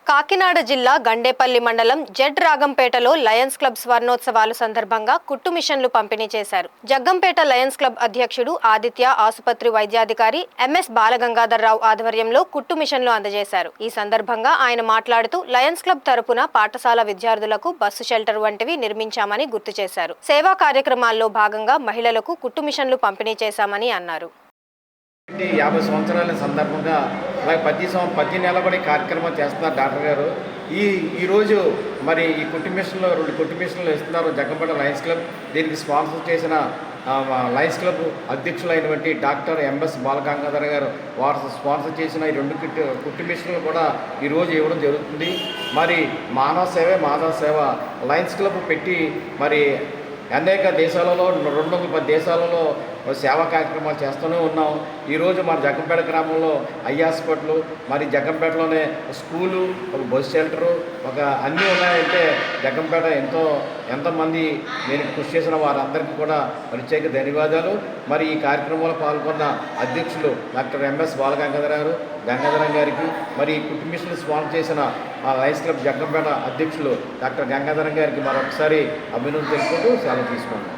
కాకినాడ జిల్లా గండేపల్లి మండలం Z రాగంపేటలో Lions club స్వర్ణోత్సవాల సందర్భంగా కుట్టు మిషన్లు పంపిణీ చేశారు. జగ్గంపేట లయన్స్ క్లబ్ అధ్యక్షుడు ఆదిత్య ఆసుపత్రి వైద్యాధికారి ఎంఎస్ బాలగంగాధర్రావు ఆధ్వర్యంలో కుట్టు మిషన్లు అందజేశారు. ఈ సందర్భంగా ఆయన మాట్లాడుతూ లయన్స్ క్లబ్ తరపున పాఠశాల విద్యార్థులకు బస్సు షెల్టర్ వంటివి నిర్మించామని గుర్తు చేశారు. సేవా కార్యక్రమాల్లో భాగంగా మహిళలకు కుట్టు మిషన్లు పంపిణీ చేశామని అన్నారు. 50 సంవత్సరాల సందర్భంగా అలాగే ప్రతి నెల కూడా ఈ కార్యక్రమం చేస్తున్నారు డాక్టర్ గారు. ఈరోజు మరి ఈ కుట్టు మిషన్లు 2 కుట్టు మిషన్లు ఇస్తున్నారు జగ్గంపేట లయన్స్ క్లబ్. దీనికి స్పాన్సర్ చేసిన లయన్స్ క్లబ్ అధ్యక్షులైనటువంటి డాక్టర్ ఎంఎస్ బాలగంగాధర్ గారు వారు స్పాన్సర్ చేసిన ఈ 2 కుట్టు మిషన్లు కూడా ఈరోజు ఇవ్వడం జరుగుతుంది. మరి మానవ సేవ లయన్స్ క్లబ్ పెట్టి మరి అనేక దేశాలలో 210 దేశాలలో సేవా కార్యక్రమాలు చేస్తూనే ఉన్నాం. ఈరోజు మన జగ్గంపేట గ్రామంలో ఐ హాస్పిటల్, మరి జగ్గంపేటలోనే స్కూలు, ఒక బస్ షెల్టరు, ఒక అన్నీ ఉన్నాయంటే జగ్గంపేట ఎంతోమంది నేను కృషి చేసిన వారందరికీ కూడా ప్రత్యేక ధన్యవాదాలు. మరి ఈ కార్యక్రమంలో పాల్గొన్న అధ్యక్షులు డాక్టర్ ఎంఎస్ గంగాధరం గారికి, మరి ఈ కుట్టు మిషన్లు స్పాన్సర్ చేసిన లయన్స్ క్లబ్ జగ్గంపేట అధ్యక్షులు డాక్టర్ గంగాధరం గారికి మరొకసారి అభినందనలు తెలుపుకుంటూ సెలవు తీసుకున్నాను.